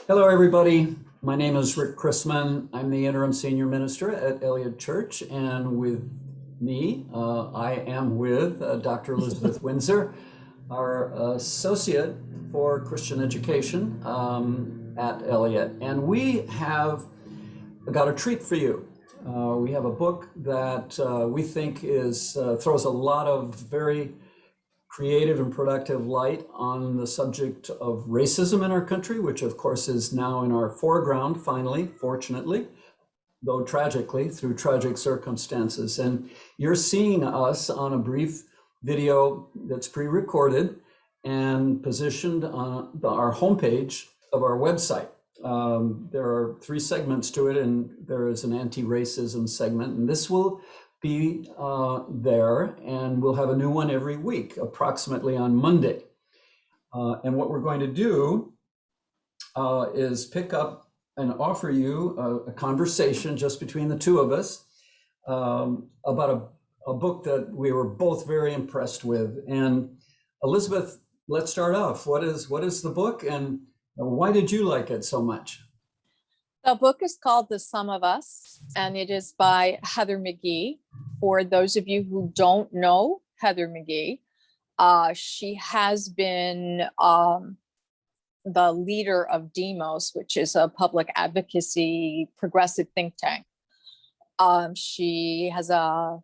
Hello, everybody. My name is Rick Chrisman. I'm the interim senior minister at Elliott Church, and with me, I am with Dr. Elizabeth Windsor, our associate for Christian education at Elliott. And we have got a treat for you. We have a book that we think is throws a lot of very creative and productive light on the subject of racism in our country, which of course is now in our foreground, finally, fortunately, though tragically, through tragic circumstances. And you're seeing us on a brief video that's pre-recorded and positioned on our homepage of our website. There are three segments to it, and there is an anti-racism segment, and this will be there, and we'll have a new one every week, approximately on Monday. And what we're going to do is pick up and offer you a conversation just between the two of us about a book that we were both very impressed with. And Elizabeth, let's start off. What is the book, and why did you like it so much? The book is called The Sum of Us, and it is by Heather McGhee. For those of you who don't know Heather McGhee, she has been the leader of Demos, which is a public advocacy progressive think tank. She has a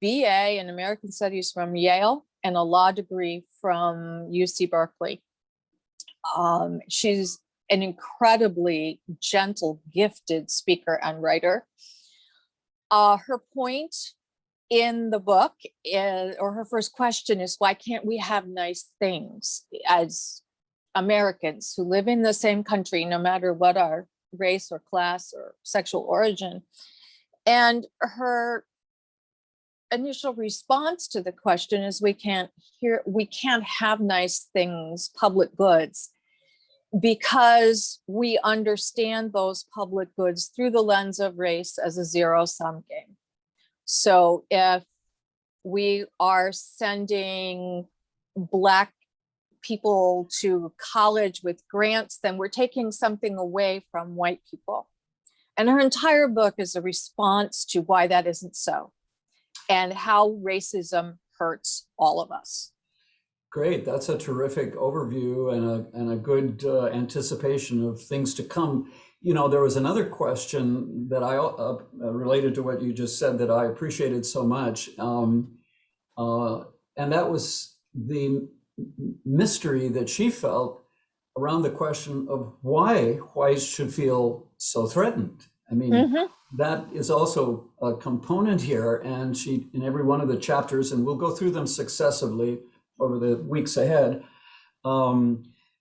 BA in American Studies from Yale and a law degree from UC Berkeley. She's an incredibly gentle, gifted speaker and writer. Her point in the book or her first question is, why can't we have nice things as Americans who live in the same country, no matter what our race or class or sexual origin? And her initial response to the question is, we can't have nice things, public goods, because we understand those public goods through the lens of race as a zero-sum game. So if we are sending Black people to college with grants, then we're taking something away from white people. And her entire book is a response to why that isn't so, and how racism hurts all of us. Great, that's a terrific overview and a good anticipation of things to come. You know, there was another question that I related to what you just said that I appreciated so much, and that was the mystery that she felt around the question of why whites should feel so threatened. I mean, that is also a component here, and she, in every one of the chapters, and we'll go through them successively over the weeks ahead,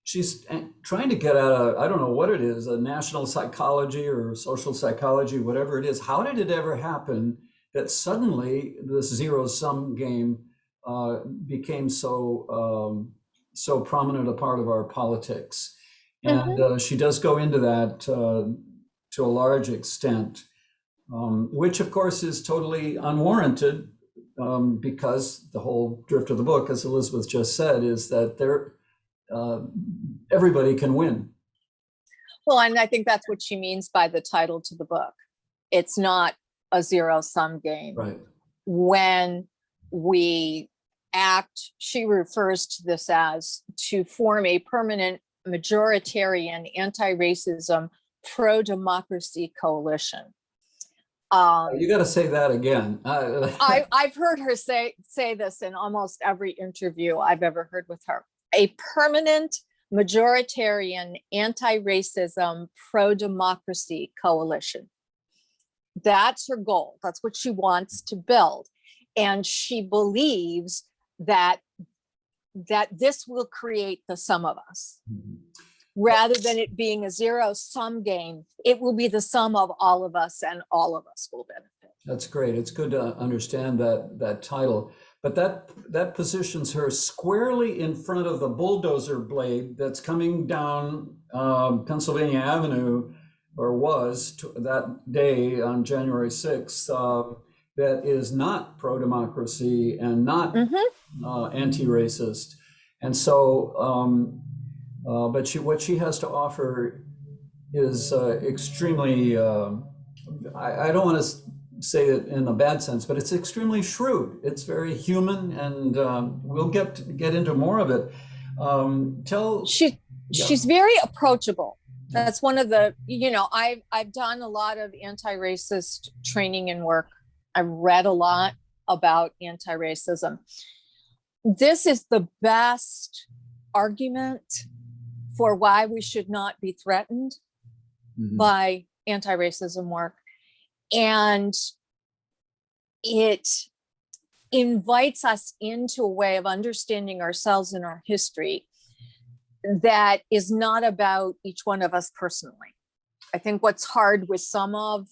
she's trying to get at I don't know what it is, a national psychology or social psychology, whatever it is. How did it ever happen that suddenly this zero-sum game became so prominent a part of our politics? And she does go into that to a large extent, which of course is totally unwarranted, because the whole drift of the book, as Elizabeth just said, is that everybody can win. Well, and I think that's what she means by the title to the book. It's not a zero-sum game. Right. When we act, she refers to this as to form a permanent majoritarian anti-racism pro-democracy coalition. You got to say that again. I've heard her say this in almost every interview I've ever heard with her. A permanent majoritarian anti-racism pro-democracy coalition. That's her goal. That's what she wants to build. And she believes that this will create the sum of us. Rather than it being a zero-sum game, it will be the sum of all of us, and all of us will benefit. That's great. It's good to understand that title. But that positions her squarely in front of the bulldozer blade that's coming down Pennsylvania Avenue, or was that day on January 6th, that is not pro-democracy and not anti-racist. And so But what she has to offer is extremely, I don't want to say it in a bad sense, but it's extremely shrewd. It's very human, and we'll get into more of it. She Yeah. she's very approachable. That's one of the, I've done a lot of anti-racist training and work. I've read a lot about anti-racism. This is the best argument for why we should not be threatened by anti-racism work. And it invites us into a way of understanding ourselves and our history that is not about each one of us personally. I think what's hard with some of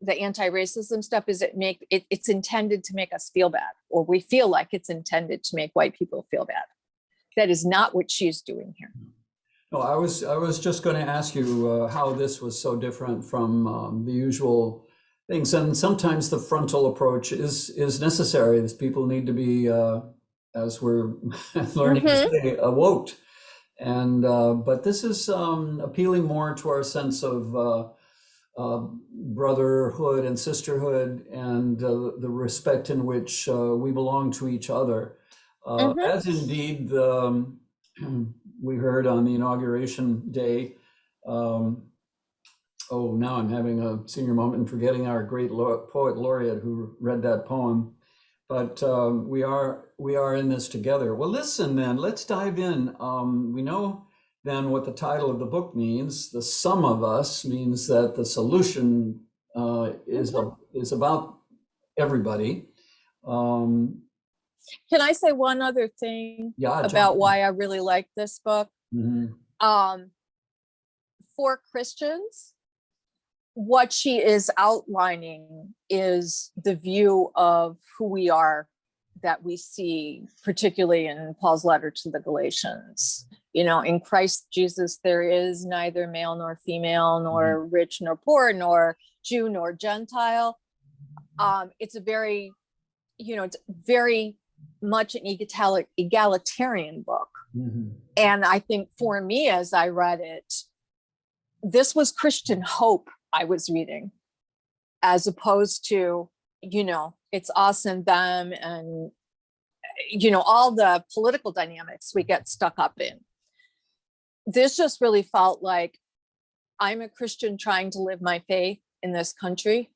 the anti-racism stuff is it's intended to make us feel bad, or we feel like it's intended to make white people feel bad. That is not what she's doing here. No, I was just going to ask you how this was so different from the usual things, and sometimes the frontal approach is necessary. These people need to be, as we're learning to say, awoke. And but this is appealing more to our sense of brotherhood and sisterhood, and the respect in which we belong to each other, as indeed we heard on the inauguration day. Oh, now I'm having a senior moment and forgetting our great poet laureate who read that poem. But we are in this together. Well, listen, then, let's dive in. We know then what the title of the book means. The sum of us means that the solution is about everybody. Can I say one other thing about why I really like this book? For Christians, what she is outlining is the view of who we are that we see, particularly in Paul's letter to the Galatians. In Christ Jesus, there is neither male nor female, nor rich nor poor, nor Jew nor Gentile. It's a very, it's very much an egalitarian book. And I think for me, as I read it, this was Christian hope I was reading, as opposed to, it's us and them and, all the political dynamics we get stuck up in. This just really felt like I'm a Christian trying to live my faith in this country.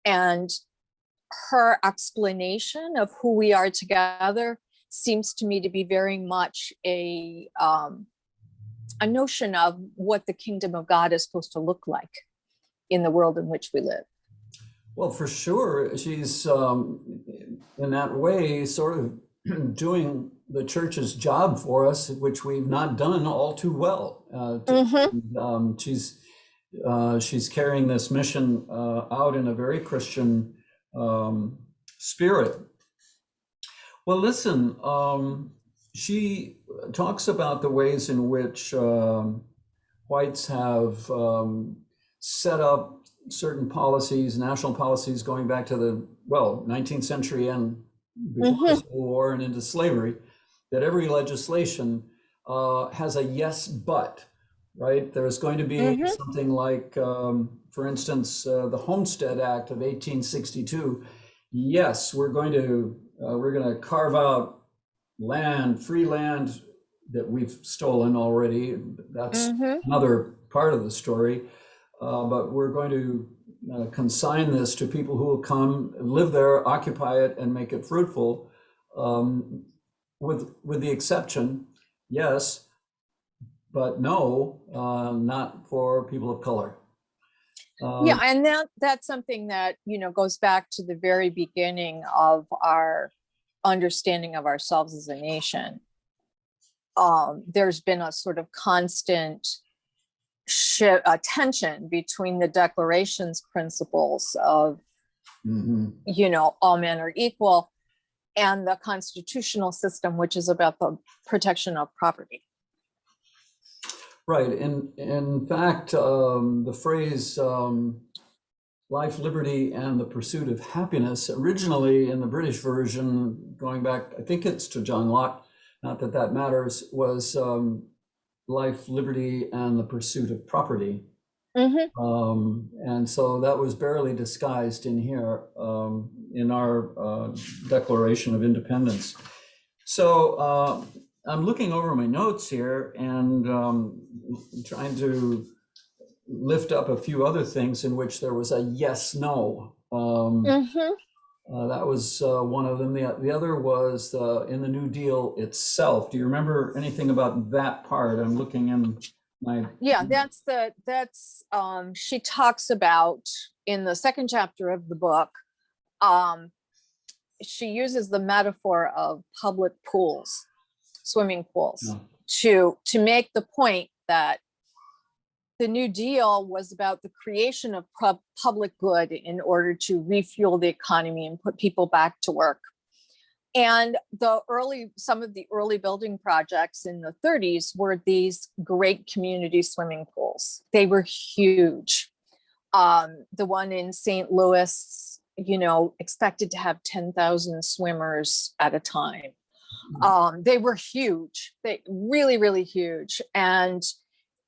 And her explanation of who we are together seems to me to be very much a notion of what the kingdom of God is supposed to look like in the world in which we live. Well, for sure, she's in that way sort of doing the church's job for us, which we've not done all too well. She's carrying this mission out in a very Christian spirit. Well, listen, she talks about the ways in which whites have set up certain policies, national policies, going back to the 19th century and before the Civil War and into slavery, that every legislation has a yes but, right? There's going to be something like, for instance, the Homestead Act of 1862. Yes, we're going to carve out land, free land that we've stolen already. That's another part of the story. But we're going to consign this to people who will come, live there, occupy it, and make it fruitful, with the exception, yes, but no, not for people of color. And that's something that, goes back to the very beginning of our understanding of ourselves as a nation. There's been a sort of constant tension between the Declaration's principles of, all men are equal, and the constitutional system, which is about the protection of property. Right. In fact, the phrase life, liberty, and the pursuit of happiness, originally in the British version, going back, I think it's to John Locke, not that that matters, was life, liberty, and the pursuit of property. Mhm. And so that was barely disguised in here, in our Declaration of Independence. So I'm looking over my notes here and trying to lift up a few other things in which there was a yes, no. Mhm. That was one of them. The other was in the New Deal itself. Do you remember anything about that part? I'm looking in my. Yeah, she talks about in the second chapter of the book. Um, she uses the metaphor of public pools, swimming pools, No. to make the point that the New Deal was about the creation of public good in order to refuel the economy and put people back to work. And some of the early building projects in the 30s were these great community swimming pools. They were huge. The one in St. Louis, expected to have 10,000 swimmers at a time. They were huge. They really, really huge. And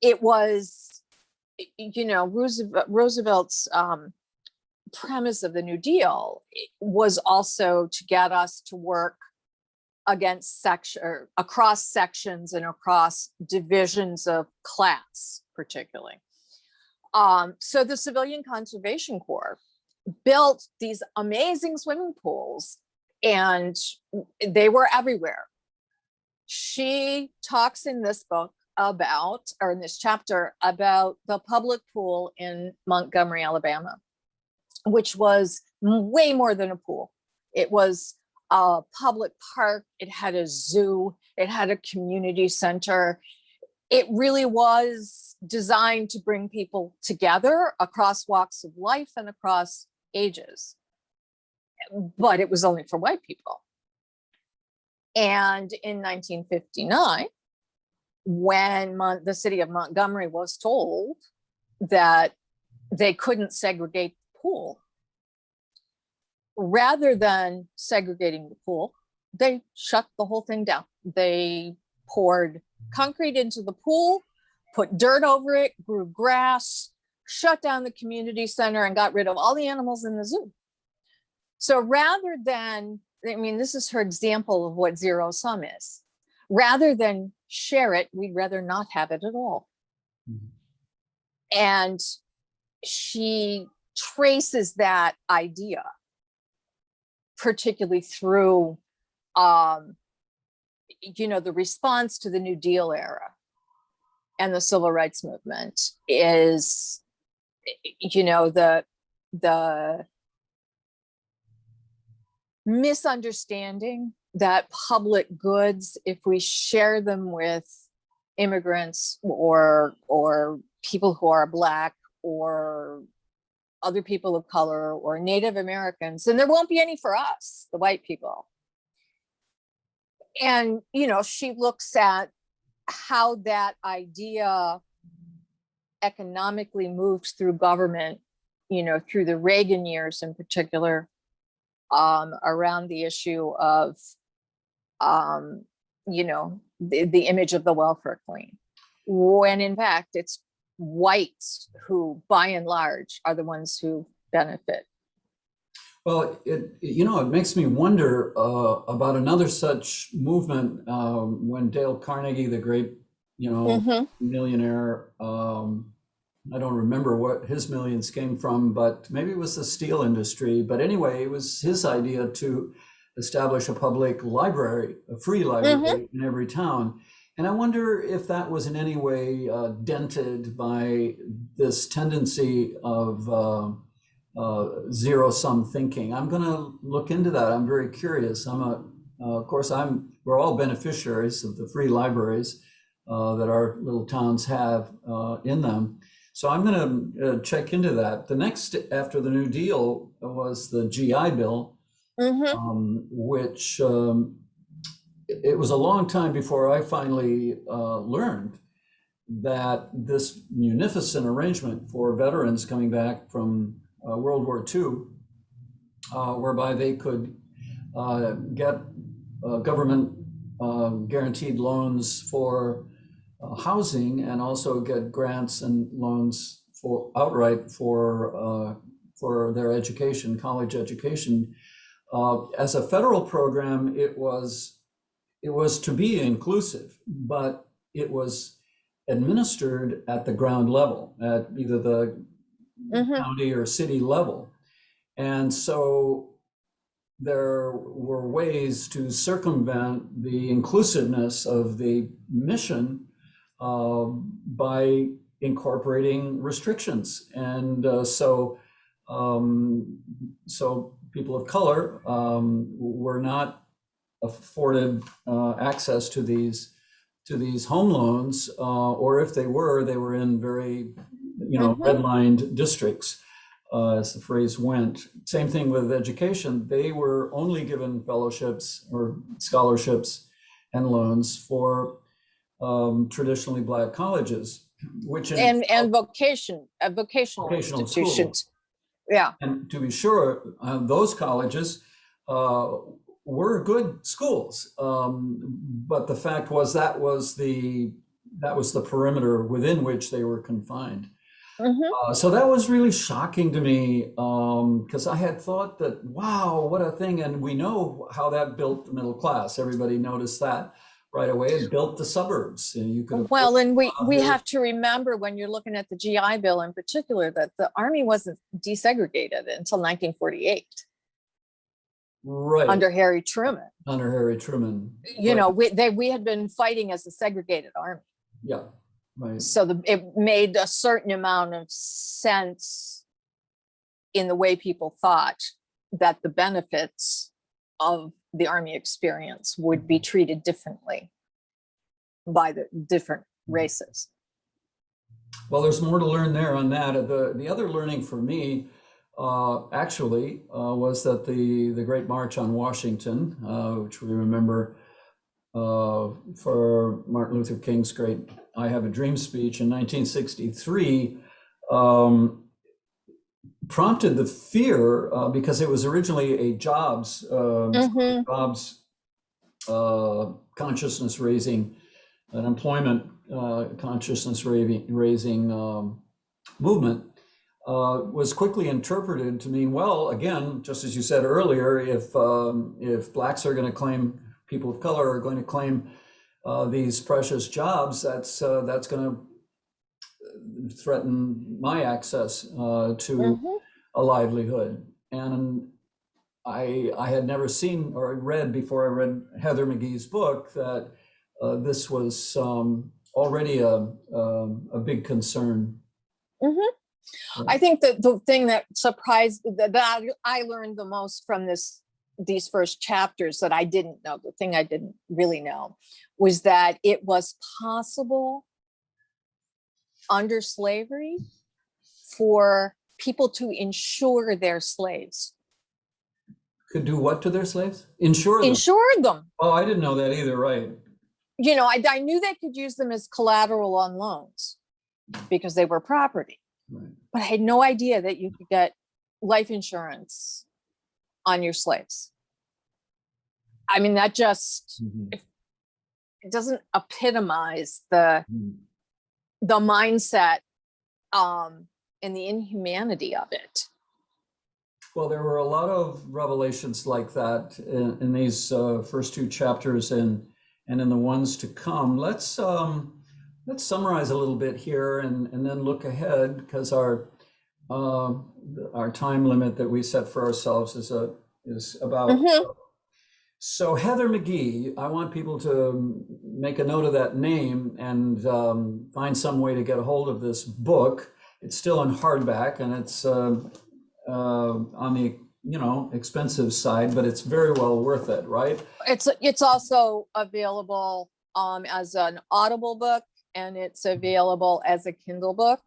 it was, Roosevelt's premise of the New Deal was also to get us to work across sections and across divisions of class, particularly. So the Civilian Conservation Corps built these amazing swimming pools, and they were everywhere. She talks in this book or in this chapter, about the public pool in Montgomery, Alabama, which was way more than a pool. It was a public park. It had a zoo. It had a community center. It really was designed to bring people together across walks of life and across ages. But it was only for white people. And in 1959, when the city of Montgomery was told that they couldn't segregate the pool, rather than segregating the pool, they shut the whole thing down. They poured concrete into the pool, put dirt over it, grew grass, shut down the community center, and got rid of all the animals in the zoo. So rather than, this is her example of what zero sum is. Rather than share it, we'd rather not have it at all. Mm-hmm. And she traces that idea, particularly through, the response to the New Deal era and the civil rights movement is, the misunderstanding that public goods, if we share them with immigrants or people who are Black or other people of color or Native Americans, then there won't be any for us, the white people. And, she looks at how that idea economically moved through government, through the Reagan years in particular, around the issue of, the image of the welfare queen, when in fact it's whites who, by and large, are the ones who benefit. Well, it makes me wonder about another such movement when Dale Carnegie, the great, Mm-hmm. millionaire, I don't remember what his millions came from, but maybe it was the steel industry. But anyway, it was his idea to establish a public library, a free library in every town. And I wonder if that was in any way dented by this tendency of zero-sum thinking. I'm going to look into that. I'm very curious. Of course, we're all beneficiaries of the free libraries that our little towns have in them. So I'm going to check into that. The next after the New Deal was the GI Bill, which it was a long time before I finally learned that this munificent arrangement for veterans coming back from World War II, whereby they could get government guaranteed loans for housing and also get grants and loans for outright for their education, college education. As a federal program, it was to be inclusive, but it was administered at the ground level, at either the county or city level. And so there were ways to circumvent the inclusiveness of the mission by incorporating restrictions. And so people of color were not afforded access to these home loans, or if they were in very, redlined districts, as the phrase went. Same thing with education. They were only given fellowships or scholarships and loans for traditionally Black colleges, which and vocational institutions. Schools. Yeah. And to be sure, those colleges were good schools, but the fact was that was the perimeter within which they were confined. So that was really shocking to me, because I had thought that, wow, what a thing. And we know how that built the middle class. Everybody noticed that right away. It built the suburbs. And you could and we have to remember, when you're looking at the GI Bill in particular, that the Army wasn't desegregated until 1948. Right. Under Harry Truman. We had been fighting as a segregated army. Yeah. Right. So it made a certain amount of sense in the way people thought that the benefits of the Army experience would be treated differently by the different races. Well, there's more to learn there on that. The other learning for me actually was that the Great March on Washington, which we remember for Martin Luther King's great I Have a Dream speech in 1963, prompted the fear, because it was originally a jobs consciousness raising, an employment consciousness raising movement, was quickly interpreted to mean, well, again, just as you said earlier, if Blacks are going to claim, people of color are going to claim these precious jobs, that's going to threaten my access to a livelihood. And I had never seen or read, before I read Heather McGhee's book, that this was already a big concern. I think that the thing that surprised, that I learned the most from these first chapters that I didn't know, the thing I didn't really know, was that it was possible under slavery for people to insure their slaves. Could do what to their slaves? Insure them? Insure them. Oh, I didn't know that either, right. I knew they could use them as collateral on loans because they were property. Right. But I had no idea that you could get life insurance on your slaves. I mean, that just, it doesn't epitomize the mindset and the inhumanity of it. Well, there were a lot of revelations like that in these first two chapters and in the ones to come. Let's summarize a little bit here and then look ahead, because our time limit that we set for ourselves is about. So Heather McGhee, I want people to make a note of that name and find some way to get a hold of this book. It's still in hardback, and it's on the expensive side, but it's very well worth it, right? It's also available as an Audible book, and it's available as a Kindle book.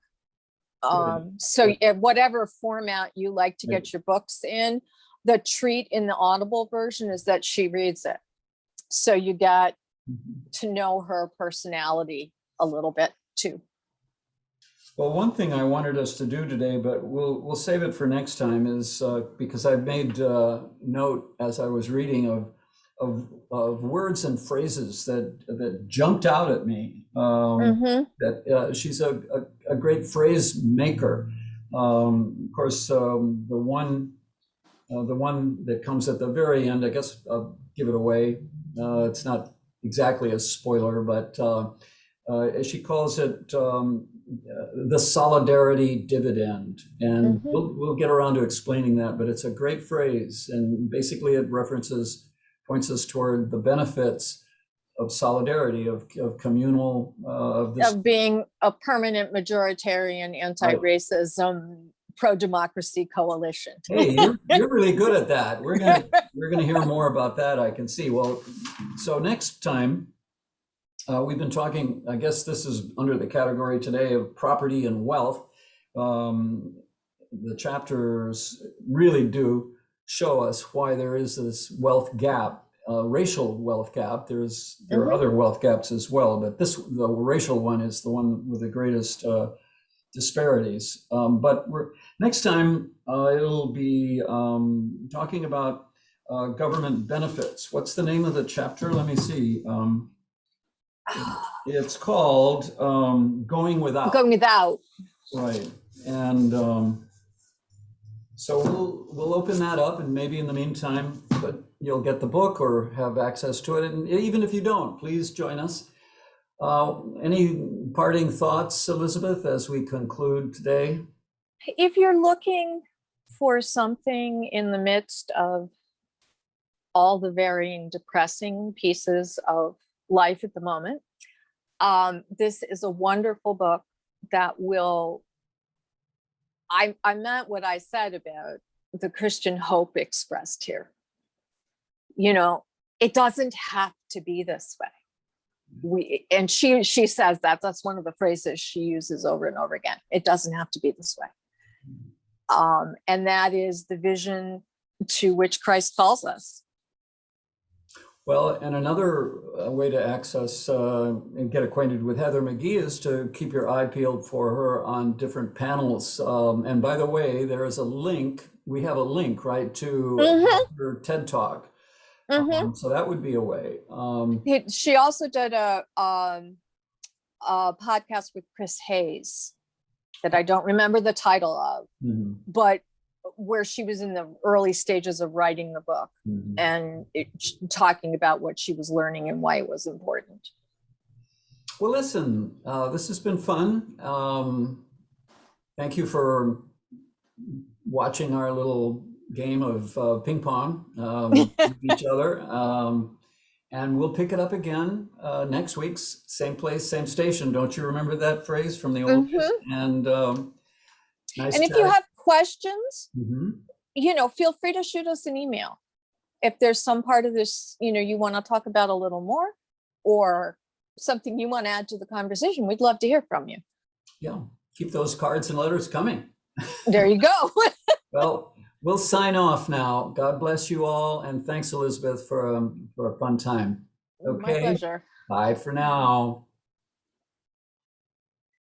So whatever format you like to get your books in, the treat in the Audible version is that she reads it. So you get to know her personality a little bit too. Well, one thing I wanted us to do today, but we'll save it for next time, is because I've made note as I was reading of words and phrases that jumped out at me. Mm-hmm. That she's a great phrase maker. Of course, the one that comes at the very end, I guess I'll give it away. It's not exactly a spoiler, but she calls it the solidarity dividend. And Mm-hmm. we'll get around to explaining that, but it's a great phrase. And basically it points us toward the benefits of solidarity, of communal, of this. Of being a permanent majoritarian Right. anti-racism pro-democracy coalition. Hey, you're really good at that. We're gonna hear more about that, I can see. Well, so next time, we've been talking, I guess this is under the category today of property and wealth. The chapters really do show us why there is this wealth gap, racial wealth gap. There are other wealth gaps as well, but the racial one is the one with the greatest disparities. But next time it'll be talking about government benefits. What's the name of the chapter? Let me see. It's called Going Without. Going without. Right. And so we'll open that up, and maybe in the meantime, but you'll get the book or have access to it. And even if you don't, please join us. Any parting thoughts, Elizabeth, as we conclude today? If you're looking for something in the midst of all the varying depressing pieces of life at the moment, this is a wonderful book that will, I meant what I said about the Christian hope expressed here. You know, it doesn't have to be this way. And she says that's one of the phrases she uses over and over again. It doesn't have to be this way. And that is the vision to which Christ calls us. Well, and another way to access and get acquainted with Heather McGhee is to keep your eye peeled for her on different panels. And by the way, there is a link. We have a link, right, to her TED Talk. So that would be a way. She also did a podcast with Chris Hayes that I don't remember the title of, but where she was in the early stages of writing the book and talking about what she was learning and why it was important. Well, listen, this has been fun. Thank you for watching our little game of ping pong with each other. And we'll pick it up again next week, same place, same station. Don't you remember that phrase from the old days? And nice. And if you have questions, feel free to shoot us an email. If there's some part of this, you want to talk about a little more, or something you want to add to the conversation, we'd love to hear from you. Yeah, keep those cards and letters coming. There you go. Well, we'll sign off now. God bless you all, and thanks, Elizabeth, for a fun time. Okay. My pleasure. Bye for now.